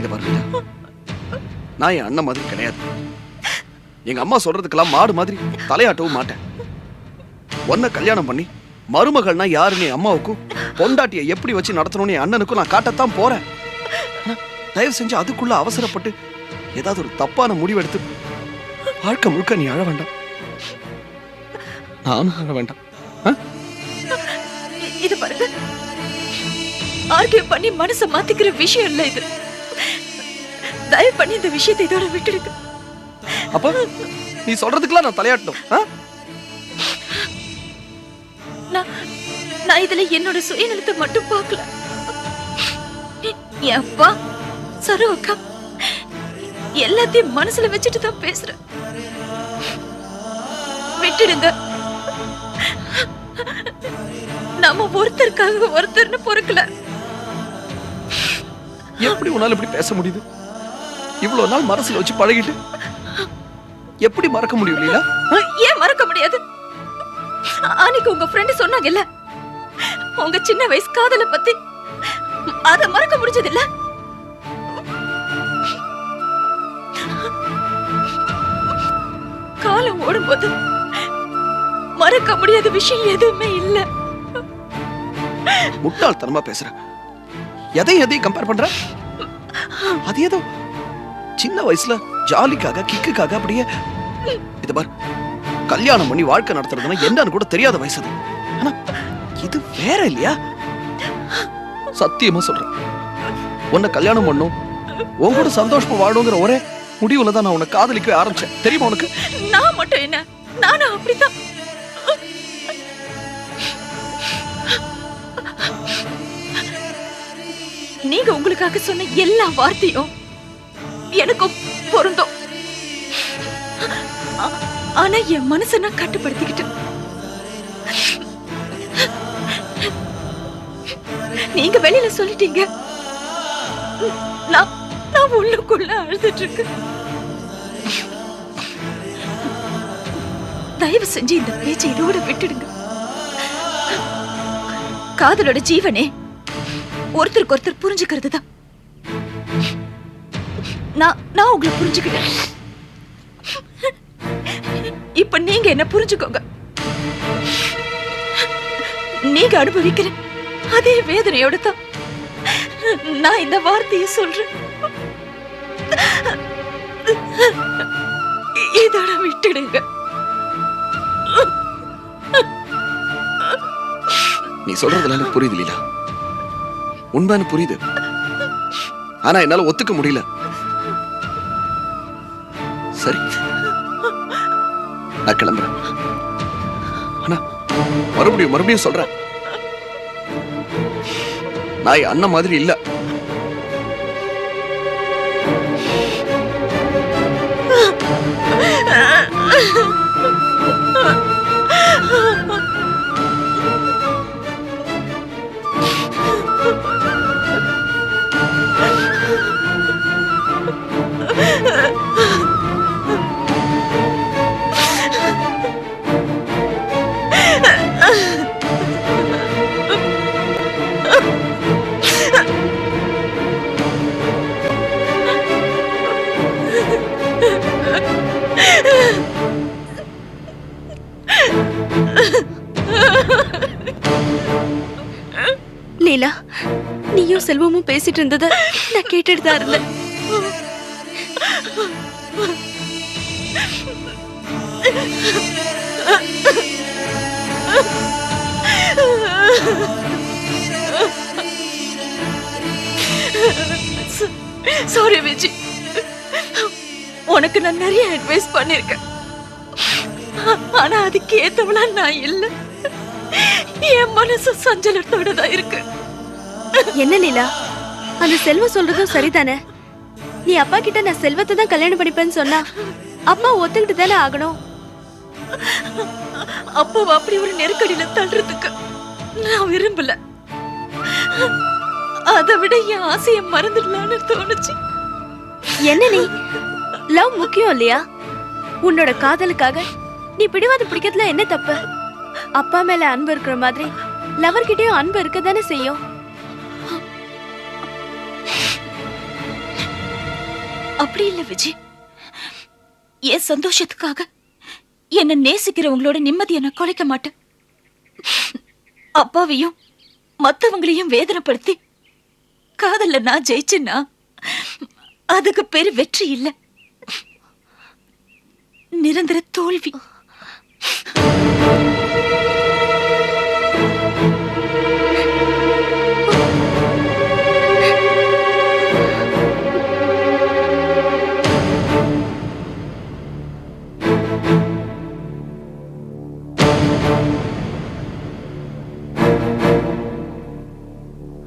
இத பாருங்க, நான் என் அண்ணன் மாதிரி கிடையாது. எங்க அம்மா சொல்றதுக்கெல்லாம் மாடு மாதிரி தலையாட்டவும் மாட்டேன். ஒன்ன கல்யாணம் பண்ணி மருமகள்னா யாருன்னு அம்மாவுக்கும் பொண்டாட்டியை எப்படி வச்சு நடத்தணும்னு என் அண்ணனுக்கும் நான் காட்டத்தான் போறேன். தயவு செஞ்சு அதுக்குள்ள அவசரப்பட்டு ஏதாவது ஒரு தப்பான முடிவெடுத்து வாழ்க்கை முழுக்க நீ அழ வேண்டாம், நானும் அழ வேண்டாம். இது பாருங்க, ஆர்கியூ பண்ணி மனசை மாத்திக்கிற விஷயம் இல்ல இது. தயவு பண்ணி இந்த விஷயத்தை இதோட விட்டுடுங்க. அப்ப நீ சொல்றதுக்கெல்லாம் நான் தலையாட்டணும்? நான் இதுல என்னோட சுயநலத்தை மட்டும் பார்க்கல. என் அப்பா, சரு அக்கா எல்லாத்தையும் மனசுல வச்சுட்டு தான் பேசுறேன். விட்டுடுங்க. நம்ம ஒருத்தருக்காக ஒருத்தர்னு பொறுக்கல. எப்படி உன்னால இப்படி பேச முடியுது? இவ்வளவு நாள் மனசுல வச்சு பழகிட்டு எப்படி மறக்க முடியும் லீலா? ஏன் மறக்க முடியாது? அன்னைக்கு உங்க ஃப்ரெண்ட் சொன்னாங்கல்ல, உங்க சின்ன வயசு காதல பத்தி, அத மறக்க முடிஞ்சது இல்ல? காலம் ஓடும்போது மறக்க முடியாத விஷயம் எதுவுமே இல்ல. முட்டாள்தனமா பேசுற. எதையும் கம்பேர் பண்ற? அது ஏதோ சின்ன வயசுல ஜாலிக்காக கிக்குக்காக அப்படியே. இது பார், கல்யாணம் பண்ணி வாழ்க்கை நடத்துறதுன்னா என்னன்னு கூட தெரியாத வயசு அது. ஆனா இது வேற இல்லையா? சத்தியமா சொல்றேன், உன்னை கல்யாணம் பண்ணும், உன் கூட சந்தோஷமா வாழுங்கிற ஒரே முடிவுல தான் நான் உன்னை காதலிக்கவே ஆரம்பிச்சேன். தெரியுமா உனக்கு? நான் மட்டும் என்ன, நானும் அப்படித்தான். நீங்க உங்களுக்காக சொன்ன எல்லா வார்த்தையும் எனக்கும் பொருந்தும். ஆனா என் மனசை நான் கட்டுப்படுத்திக்கிட்டேன். நீங்க வெளியில சொல்லிட்டீங்க, நான் உள்ளுக்குள்ள அழுதுட்டு இருக்கேன். தயவு செஞ்சு இந்த பேச்சை இதோட விட்டுடுங்க. காதலோட ஜீவனே ஒருத்தருக்கு ஒருத்தர் புரிஞ்சுக்கிறது தான். நான் உங்களை புரிஞ்சுக்கிட்டேன். இப்ப நீங்க என்ன புரிஞ்சுக்கோங்க. நீங்க அனுபவிக்கிற அதே வேதனையோட தான் நான் இந்த வார்த்தையை சொல்றேன். இதோட விட்டுடுங்க. நீ சொல்றதுல எனக்கு புரியுது லீலா, உண்மைன்னு புரியுது. ஆனா என்னால ஒத்துக்க முடியல. சரி, நான் கிளம்புறேன். ஆனா மறுபடியும் சொல்றேன், நான் என் அண்ணன் மாதிரி இல்ல. லீலா, நீயும் செல்வமும் பேசிட்டு இருந்தத நான் கேட்டுட்டு தான் இருந்தேன். சாரி விஜி, உனக்கு நான் நிறைய அட்வைஸ் பண்ணிருக்கேன். ஆனா அதுக்கு ஏத்தவளா நான் இல்ல. என் மனசு சஞ்சலத்தோட தான் இருக்கு. என்ன லீலா, அந்த செல்வம் சொல்றதும் சரிதானே? நீ அப்பா கிட்ட நான் செல்வத்தை தான் கல்யாணம் பண்ணிப்பேன்னு சொன்னா அப்பா ஒத்துக்கிட்டு தானே ஆகணும். அப்பாவை அப்படி ஒரு நெருக்கடியில தள்ளுறதுக்கு நான் விரும்பல. அதை விட என் ஆசையை மறந்துடலான்னு தோணுச்சு. என்ன நீ, லவ் முக்கியம் இல்லையா? உன்னோட காதலுக்காக நீ பிடிவாத பிடிக்கிறதுல என்ன தப்பு? அப்பா மேல அன்பு இருக்கிற மாதிரி லவர் கிட்டயும் அன்பு இருக்க தானே செய்யும். அப்படி இல்ல விஜய். என் சந்தோஷத்துக்காக என்ன நேசிக்கிறவங்களோட நிம்மதியை நான் குலைக்க மாட்டேன். அப்பாவையும் மத்தவங்களையும் வேதனைப்படுத்தி காதல்ல நான் ஜெயிச்சேன்னா அதுக்கு பேரு வெற்றி இல்ல, நிரந்தர தோல்வி.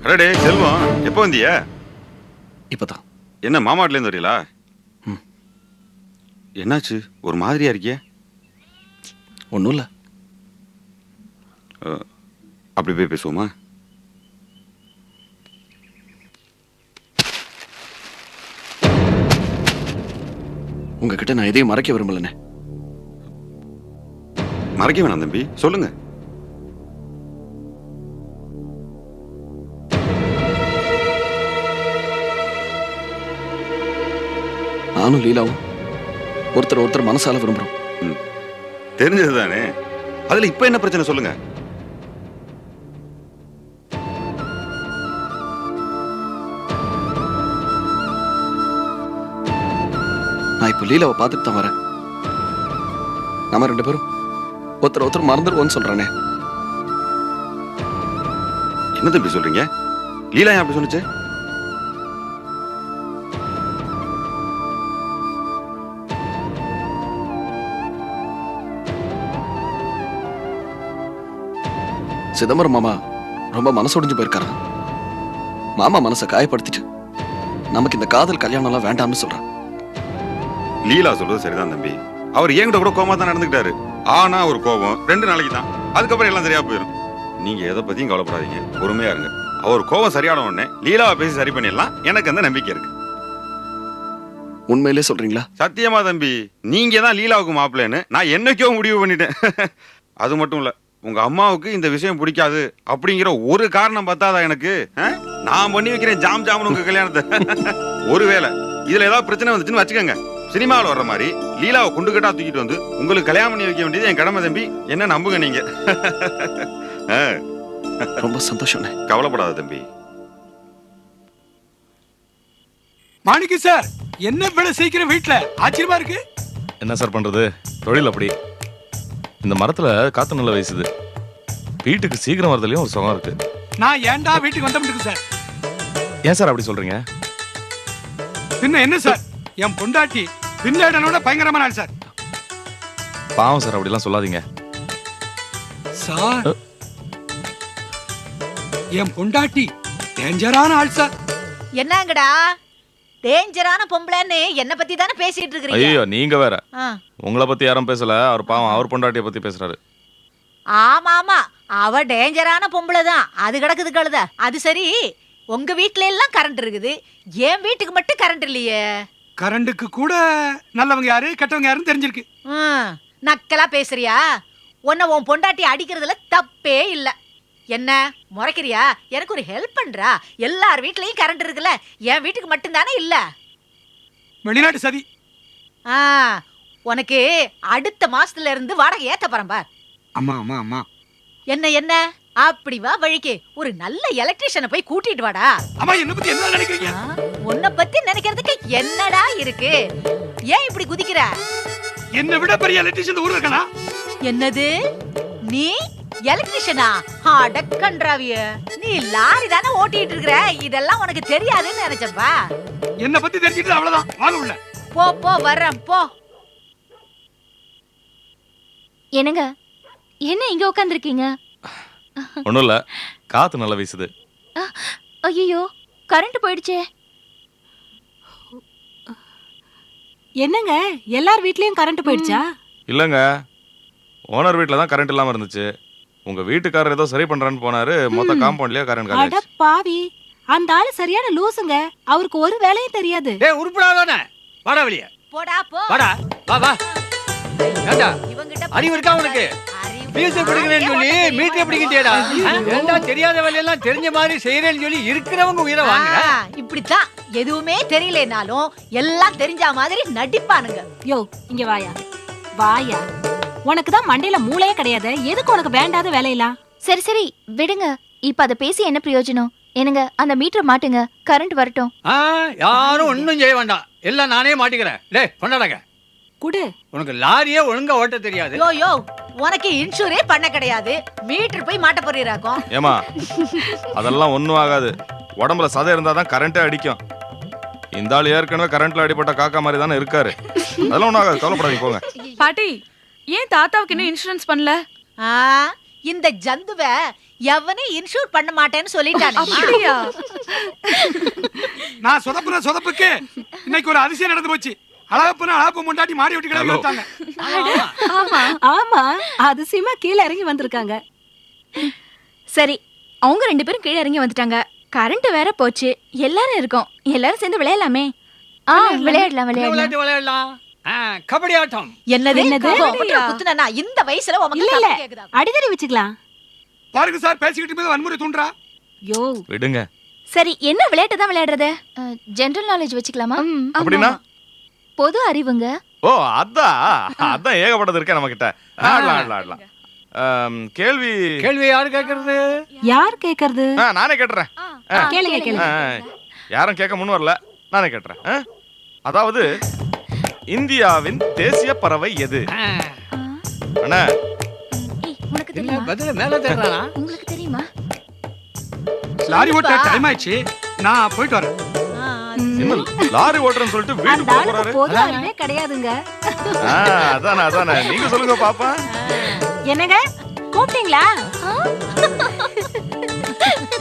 அடடே செல்வம், எப்போ வந்தியா? இப்பதான். என்ன மாமாட்ல இருந்து வரீங்களா? என்னாச்சு, ஒரு மாதிரியா இருக்கிய? ஒன்றும் இல்லை. அப்படி போய் பேசுவோமா? உங்ககிட்ட நான் எதையும் மறைக்க விரும்பலண்ணே. மறைக்க வேணாம் தம்பி, சொல்லுங்க. நானும் லீலாவும் ஒருத்தர் மனசால விரும்புறோம். தெரிஞ்சதுதானே, அதுல இப்ப என்ன பிரச்சனை சொல்லுங்க. நான் இப்ப லீலாவை பார்த்துட்டு தான் வரேன். நம்ம 2 பேரும் ஒருத்தர் மறந்துடுவோன்னு சொல்றானே. என்ன தம்பி சொல்றீங்க? லீலா ஏன் அப்படி சொன்னுச்சு? சிதம்பரம் மாமா ரொம்ப மனசொடிஞ்சு போயிருக்காரு. மாமா மனசை காயப்படுத்திட்டு நமக்கு இந்த காதல் கல்யாணம் எல்லாம் வேண்டாம்னு சொல்றான். லீலா சொல்றது சரிதான் தம்பி. அவர் என்கிட்ட கூட கோமா தான் நடந்துக்கிட்டாரு. ஆனா ஒரு கோபம் 2 நாளைக்கு தான், அதுக்கப்புறம் எல்லாம் சரியா போயிடும். நீங்க எதை பத்தியும் கவலைப்படாதீங்க, பொறுமையா இருங்க. அவர் கோபம் சரியான உடனே லீலாவை பேசி சரி பண்ணிடலாம், எனக்கு அந்த நம்பிக்கை இருக்கு. உண்மையிலே சொல்றீங்களா? சத்தியமா தம்பி, நீங்க தான் லீலாவுக்கு மாப்பிள்ளைன்னு நான் என்னைக்கோ முடிவு பண்ணிட்டேன். அது மட்டும் இல்ல, உங்க அம்மாவுக்கு இந்த விஷயம் பிடிக்காது அப்படிங்கிற ஒரு காரணம் பார்த்தாதா எனக்கு? நான் பண்ணி வைக்கிறேன் ஜாம் ஜாமுன் உங்க கல்யாணத்தை. ஒருவேளை இதுல ஏதாவது பிரச்சனை வந்துச்சுன்னு வச்சுக்கோங்க, சினிமாவில் வர்ற மாதிரி லீலாவை குண்டுகட்டா தூக்கிட்டு வந்து உங்களுக்கு கல்யாணம் பண்ணி வைக்க வேண்டியது என் கடமை தம்பி. என்ன நம்புங்க நீங்க. ரொம்ப சந்தோஷம். கவலைப்படாத தம்பி. மாணிக்கு சார், என்ன இவ்வளவு சீக்கிரம் வீட்டுல? ஆச்சரியமா இருக்கு. என்ன சார் பண்றது, தொழில் அப்படி. இந்த மரத்துல காத்து நல்லா வீசுது. வீட்டுக்கு சீக்கிரம் வரதுலயும் ஒரு சுகம் இருக்கு. நான் ஏன்டா வீட்டுக்கு வந்தோம்னு சார். ஏன் சார் அப்படி சொல்றீங்க? பின்ன என்ன சார், என் பொண்டாட்டி பின்லேடனோட பயங்கரமான ஆள் சார். பாவம் சார், அப்படிலாம் சொல்லாதீங்க சார். என் பொண்டாட்டி டேஞ்சரான ஆள் சார். என்னங்கடா டேஞ்சரான பொம்பளைன்னு என்ன பத்தி தானே பேசிட்டு இருக்கீங்க? ஐயோ நீங்க வேற. உங்களை பத்தி யாரும் பேசல, அவர் பாவம் அவர் பொண்டாட்டிய பத்தி பேசுறாரு. ஆமா ஆமா, அவ டேஞ்சரான பொம்பளை தான். அது கிடக்குது கழுத. அது சரி, உங்க வீட்ல எல்லாம் கரண்ட் இருக்குது, என் வீட்டுக்கு மட்டும் கரண்ட் இல்லையே. கரண்டுக்கு கூட நல்லவங்க யாரு கெட்டவங்க யாருன்னு தெரிஞ்சிருக்கு. நக்கலா பேசுறியா? உன்னை உன் பொண்டாட்டி அடிக்கிறதுல தப்பே இல்ல. என்ன முறைக்கிறியா? எனக்கு ஒரு ஹெல்ப் பண்றா. எல்லார் வீட்லயும் கரண்ட் இருக்குல்ல, என் வீட்டுக்கு மட்டும்தானே இல்ல. வெளிநாட்டு சதி. உனக்கு அடுத்த மாசத்துல இருந்து வாடகை ஏத்த போறேன் பார். அம்மா அம்மா அம்மா, என்ன என்ன அப்படி வா வழிக்கு. ஒரு நல்ல எலக்ட்ரிஷியனை போய் கூட்டிட்டு வாடா. அம்மா என்ன பத்தி என்ன நினைக்கிறீங்க? உன்னை பத்தி நினைக்கிறதுக்கு என்னடா இருக்கு? ஏன் இப்படி குதிக்கிற? என்ன விட பெரிய எலக்ட்ரிஷியன் ஊர்ல இருக்கனா? என்னது, நீ எலக்ட்ரிஷியனா? அடக்கன்றாவிய, நீ லாரி தானே ஓட்டிட்டு இருக்கற. இதெல்லாம் உனக்கு தெரியாதுன்னு நினைச்சப்பா. என்ன பத்தி தெரிஞ்சிட்டு அவ்வளவுதான். வாங்க உள்ள. போ போ, வர்றேன் போ. என்னங்க, என்ன இங்க உட்காந்துருக்கீங்க? ஒண்ணும் இல்ல, காத்து நல்லா வீசுது. ஐயோ, கரண்ட் போயிடுச்சே. என்னங்க, எல்லார் வீட்லயும் கரண்ட் போயிடுச்சா? இல்லங்க, ஓனர் வீட்ல தான் கரண்ட் இல்லாம இருந்துச்சு. உங்க வீட்டுக்காரர் ஏதோ சரி பண்றான்னு போனாரு, மொத்த காம்பவுண்ட்லயே கரண்ட் அட காலியாச்சு. பாவி, அந்த ஆளு சரியான லூசுங்க. அவருக்கு ஒரு வேலையும் தெரியாது. ஏய் உருப்படாதானே, வாடா வெளிய. போடா போ. வாடா, வா வா. ஏண்டா இவங்கிட்ட அறிவு இருக்கா உனக்கு? மீசை பிடிக்கிறேன்னு சொல்லி மீட்டை பிடிக்கிட்டேடா. ஏண்டா தெரியாத வேலையெல்லாம் தெரிஞ்ச மாதிரி செய்யறேன்னு சொல்லி இருக்கிறவங்க உயிரை வாங்குற. இப்படித்தான் எதுவுமே தெரியலனாலும் எல்லாம் தெரிஞ்ச மாதிரி நடிப்பானுங்க. யோ இங்க வாயா வாயா, உனக்கு தான் மண்டையில மூளையே கிடையாது, எதுக்கு உனக்கு வேண்டாத வேலையெல்லாம்? சரி சரி விடுங்க, இப்ப அத பேசி என்ன பிரயோஜனம்? என்னங்க அந்த மீட்டர் மாட்டுங்க, கரண்ட் வரட்டும். யாரும் ஒன்னும் செய்ய வேண்டாம், எல்லாம் நானே மாட்டிக்கிறேன். டேய் கொண்டாடங்க. குடு. உனக்கு லாரியே ஒழுங்கா ஓட்ட தெரியாது. யோ யோ, உனக்கு இன்சூரே பண்ண கிடையாது, மீட்டர் போய் மாட்ட போறீராக்கும். ஏமா அதெல்லாம் ஒண்ணும் ஆகாது. உடம்புல சதை இருந்தாதான் கரண்டே அடிக்கும். இந்த ஆள் ஏற்கனவே கரண்ட்ல அடிபட்ட காக்கா மாதிரி தானே இருக்காரு. அதெல்லாம் ஒன்றும் ஆகாது, கவலைப்படாதீங்க போங்க. பாட்டி, ஏன் தாத்தாவுக்கு இன்னும் இன்சூரன்ஸ் பண்ணல? இந்த ஜந்துவ எவனே இன்சூர் பண்ண மாட்டேன்னு சொல்லிட்டானே. அப்படியா? நான் சொதப்புக்கு இன்னைக்கு ஒரு அதிசயம் நடந்து போச்சு. அழகப்பு முண்டாட்டி மாடி விட்டு கிடக்கு வச்சாங்க. ஆமா, அதிசயமா கீழே இறங்கி வந்திருக்காங்க. சரி, அவங்க 2 பேரும் கீழே இறங்கி வந்துட்டாங்க. கரண்ட் வேற போச்சு, எல்லாரும் இருக்கோம், எல்லாரும் சேர்ந்து விளையாடலாமே. விளையாடலாம் விளையாடலாம் விளையாடலாம். கபடி ஆட்டம். என்னது என்னது? குத்துனா இந்த வயசுல இல்ல இல்ல, அடிதடி வச்சுக்கலாம். பாருங்க சார், பேசிக்கிட்டு போய் வன்முறை தூண்டுறா. யோ விடுங்க. சரி, என்ன விளையாட்டு தான் விளையாடுறது? ஜெனரல் நாலேஜ் வச்சுக்கலாமா? அப்படின்னா பொது அறிவுங்க. ஓ அதான் ஏகப்பட்டது இருக்கே நம்ம கிட்ட. ஆடலாம். கேள்வி யாரு கேக்குறது? யார் கேக்குறது? நானே கேட்டுறேன். கேளுங்க. யாரும் கேட்க முன் வரல, நானே கேட்டுறேன். அதாவது இந்தியாவின் தேசிய பறவை எது? அண்ணா உனக்கு தெரியுமா? பதில மேல தேடுறானா? உங்களுக்கு தெரியுமா? லாரி ஓட்ட டைம் ஆயிடுச்சு, நான் போயிட்டு வரேன். என்ன லாரி ஓட்டுறேன்னு சொல்லிட்டு வீட்டுக்கு அந்த ஆளுக்கு போறாரு. பொது அறிவே கிடையாதுங்க. அதானே நீங்க சொல்லுங்க பாப்பா. என்னங்க கூப்பிட்டீங்களா?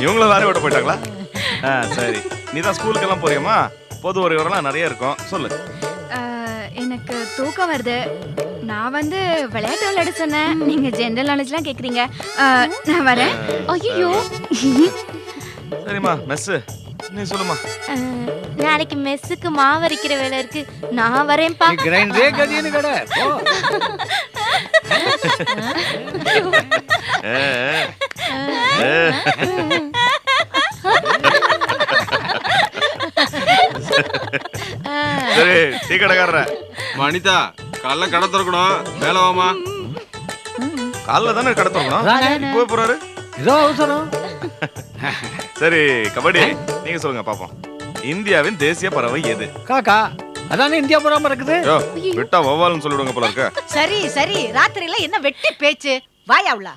இவங்களும் லாரி ஓட்ட போயிட்டாங்களா? சரி, நீதான் ஸ்கூலுக்கு எல்லாம் போறியம்மா? பொது அறிவுரைலாம் நிறைய இருக்கும், சொல்லு. எனக்கு தூக்கம் வருது. நான் வந்து விளையாட்டு விளையாட சொன்னேன், நீங்க ஜெனரல் நாலேஜ்லாம் கேக்குறீங்க. நான் வரேன். ஐயோ, சரிம்மா, மெஸ் நீ சொல்லுமா. நாளைக்கு மெஸ்ஸுக்கு மாவு அரைக்கிற வேலை இருக்கு, நான் வரேன்ப்பா. கிரைண்டரே கதின்னு கடை போ. சரி, டீ கடைக்காரர வனிதா, காலைல கடை திறக்கணும், மேல வாமா. காலைல தானே கடை திறக்கணும், போய் போறாரு. ஏதோ அவசரம். சரி, கபடி நீங்க சொல்லுங்க பாப்போம். இந்தியாவின் தேசிய பறவை எது? காக்கா. அதானே இந்தியா புறாம இருக்குது. விட்டா வௌவால்னு சொல்லிடுங்க போல இருக்க. சரி சரி, ராத்திரில என்ன வெட்டி பேச்சு? வாயாவுல.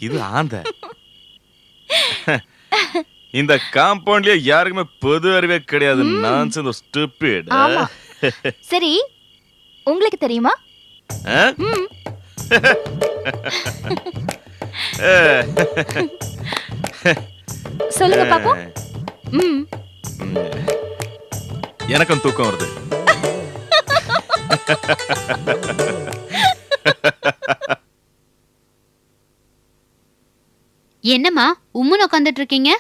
இது ஆந்த. இந்த காம்பவுண்ட்லயே யாருக்குமே பொது அறிவே கிடையாது. Nonsense, stupid. சரி, உங்களுக்கு தெரியுமா? சொல்லுங்க பாப்போம். எனக்கும் தூக்கம் வருது. என்னம்மா உம்முன்னு உட்காந்துட்டு இருக்கீங்க?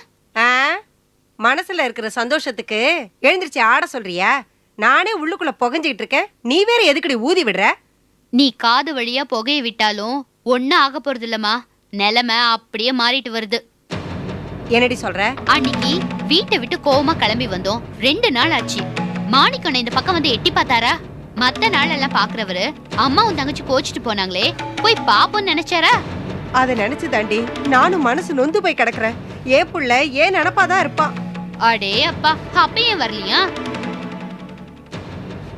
மனசுல இருக்கிற சந்தோஷத்துக்கு எழுந்திருச்சு ஆட சொல்றியா? நானே உள்ளுக்குள்ள புகஞ்சிட்டு இருக்கேன், நீ வேற எதுக்குடி ஊதி விடுற? நீ காது வழியா புகைய விட்டாலும் ஒன்னும் ஆக போறது இல்லம்மா. நிலைமை அப்படியே மாறிட்டு வருது. என்னடி சொல்ற? அன்னைக்கு வீட்டை விட்டு கோவமா கிளம்பி வந்தோம், 2 நாள் ஆச்சு. மாணிக்கண்ண இந்த பக்கம் வந்து எட்டி பார்த்தாரா? மத்த நாள் எல்லாம் பாக்குறவரு அம்மாவும் தங்கச்சி கோச்சிட்டு போனாங்களே, போய் பாப்போன்னு நினைச்சாரா? அதை நினைச்சு தாண்டி நானும் மனசு நொந்து போய் கிடக்குறேன். ஏன் புள்ள ஏன் நினப்பாதான் இருப்பான். அடே அப்பா, அப்பயே வரலையா?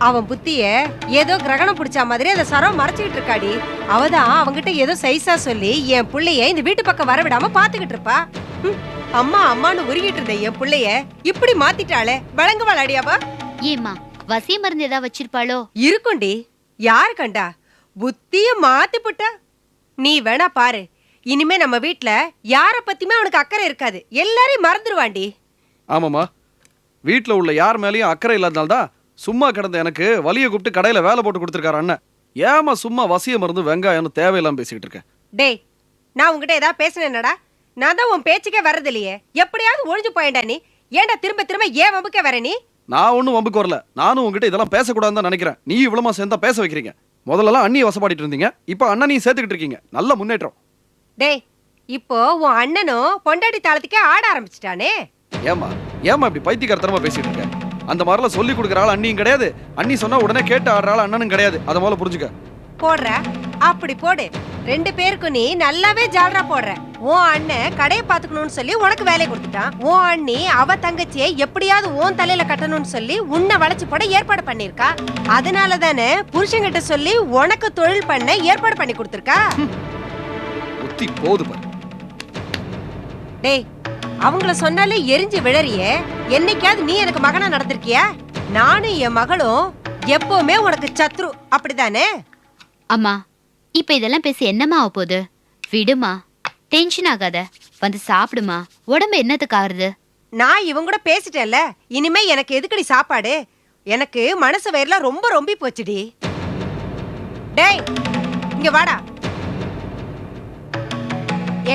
அவன் புத்திய ஏதோ கிரகணம் பிடிச்ச மாதிரி அதை சரம் மறைச்சுக்கிட்டு இருக்காடி. அவதான் அவங்கிட்ட ஏதோ சைஸா சொல்லி என் புள்ளைய இந்த வீட்டு பக்கம் வர விடாம பாத்துக்கிட்டு இருப்பா. அம்மா அம்மான்னு உருகிட்டு இருந்த என் புள்ளைய இப்படி மாத்திட்டாளே, விளங்குவாளாடியாவா? ஏமா வசிய மருந்து ஏதாவது வச்சிருப்பாளோ? இருக்குண்டி, யாரு கண்டா? புத்திய மாத்தி புட்டா. நீ வேணா பாரு, இனிமே நம்ம வீட்ல யார பத்தியுமே அவனுக்கு அக்கறை இருக்காது, எல்லாரையும் மறந்துடுவாண்டி. ஆமாமா, வீட்டுல உள்ள யார் மேலேயும் அக்கறை இல்லாதனால்தான் சும்மா கிடந்த எனக்கு வலிய கூப்பிட்டு கடையில வேலை போட்டு கொடுத்துருக்காரு அண்ணன். ஏமா சும்மா வசிய மருந்து வெங்காயம் தேவையில்லாம பேசிக்கிட்டு இருக்கேன். டேய், நான் உங்ககிட்ட ஏதாவது பேசினேன்னடா? நான் தான் உன் பேச்சுக்கே வர்றது இல்லையே. எப்படியாவது ஒழிஞ்சு போயேன்டா நீ. ஏன்டா திரும்ப திரும்ப ஏன் வம்புக்கே வர நீ? நான் ஒன்னும் வம்புக்கு வரல. நானும் உங்ககிட்ட இதெல்லாம் பேசக்கூடாதுன்னு தான் நினைக்கிறேன். நீ இவ்வளமா சேர்ந்தா பேச வைக்கிறீங்க. முதல்லலாம் அண்ணியை வசப்பாடிட்டு இருந்தீங்க, இப்ப அண்ணனையும் சேர்த்துக்கிட்டு இருக்கீங்க. நல்ல முன்னேற்றம். டேய், இப்போ உன் அண்ணனும் பொண்டாட்டி தாளத்துக்கே ஆட ஆரம்பிச்சிட்டானே. ஏமா ஏமா இப்படி பைத்தியக்காரத்தனமா பேசிட்டு இருக்க? அந்த மாதிரிலாம் சொல்லி கொடுக்குற ஆள் அண்ணியும் கிடையாது, அண்ணி சொன்னா உடனே கேட்டு ஆடுற ஆள் அண்ணனும் கிடையாது. அதை முதல்ல புரிஞ்சுக்க. போடுற அப்படி போடு. 2 பேருக்கும் நீ நல்லாவே ஜாலரா போடுற. உன் அண்ணன் கடையை பாத்துக்கணும்னு சொல்லி உனக்கு வேலையை கொடுத்துட்டான். உன் அண்ணி அவ தங்கச்சியை எப்படியாவது உன் தலையில கட்டணும்னு சொல்லி உன்னை வளைச்சு போட ஏற்பாடு பண்ணிருக்கா. அதனால தானே புருஷன்கிட்ட சொல்லி உனக்கு தொழில் பண்ண ஏற்பாடு பண்ணி கொடுத்துருக்கா. புத்தி போது பாரு. டேய், அவங்கள சொன்னாலே எரிஞ்சு விழறியே. என்னைக்காவது நீ எனக்கு மகனா நடந்திருக்கியா? நானும் என் மகளும் எப்பவுமே உனக்கு சத்ரு, அப்படிதானே? அம்மா இப்ப இதெல்லாம் பேசி என்னம்மா ஆக போகுது? விடுமா, டென்ஷன் ஆகாத, வந்து சாப்பிடுமா. உடம்பு என்னத்துக்கு ஆறுது? நான் இவங்க கூட பேசிட்டேன்ல, இனிமே எனக்கு எதுக்கடி சாப்பாடு? எனக்கு மனசு வயிறுல ரொம்ப ரொம்பி போச்சுடி. டேய் இங்க வாடா.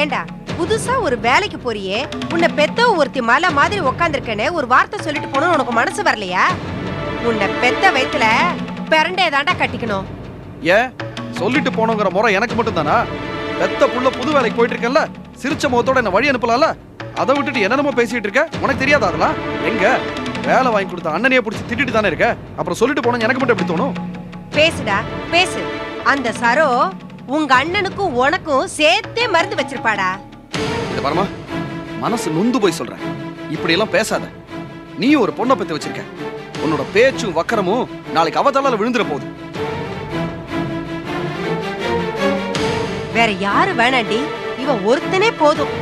ஏண்டா புதுசா ஒரு வேலைக்கு போறியே, உன்னை பெத்த ஒருத்தி மலை மாதிரி உக்காந்துருக்கேன்னு ஒரு வார்த்தை சொல்லிட்டு போகணும்னு உனக்கு மனசு வரலையா? உன்னை பெத்த வயித்துல பிறண்டே தாண்டா கட்டிக்கணும். ஏன் சொல்லிட்டு போனோங்கிற முறை எனக்கு மட்டும் தானா? பெத்த புள்ள புது வேலைக்கு போயிட்டு இருக்கேன்ல, சிரிச்ச முகத்தோட என்ன வழி அனுப்பலாம்ல? அதை விட்டுட்டு என்னென்னமோ பேசிட்டு இருக்க. உனக்கு தெரியாதா அதெல்லாம்? எங்க வேலை வாங்கி கொடுத்த அண்ணனையே பிடிச்சி திட்டிட்டு தானே இருக்க. அப்புறம் சொல்லிட்டு போனோம் எனக்கு மட்டும் எப்படி தோணும்? பேசுடா பேசு. அந்த சரோ உங்க அண்ணனுக்கும் உனக்கும் சேர்த்தே மருந்து வச்சிருப்பாடா. இது பாருமா, மனசு நொந்து போய் சொல்றேன், இப்படி எல்லாம் பேசாத. நீயும் ஒரு பொண்ணை பத்தி வச்சிருக்க. உன்னோட பேச்சும் வக்கரமும் நாளைக்கு அவ தலையில விழுந்துற போகுது. வேற யாரு வேணாண்டி, இவன் ஒருத்தனே போதும்.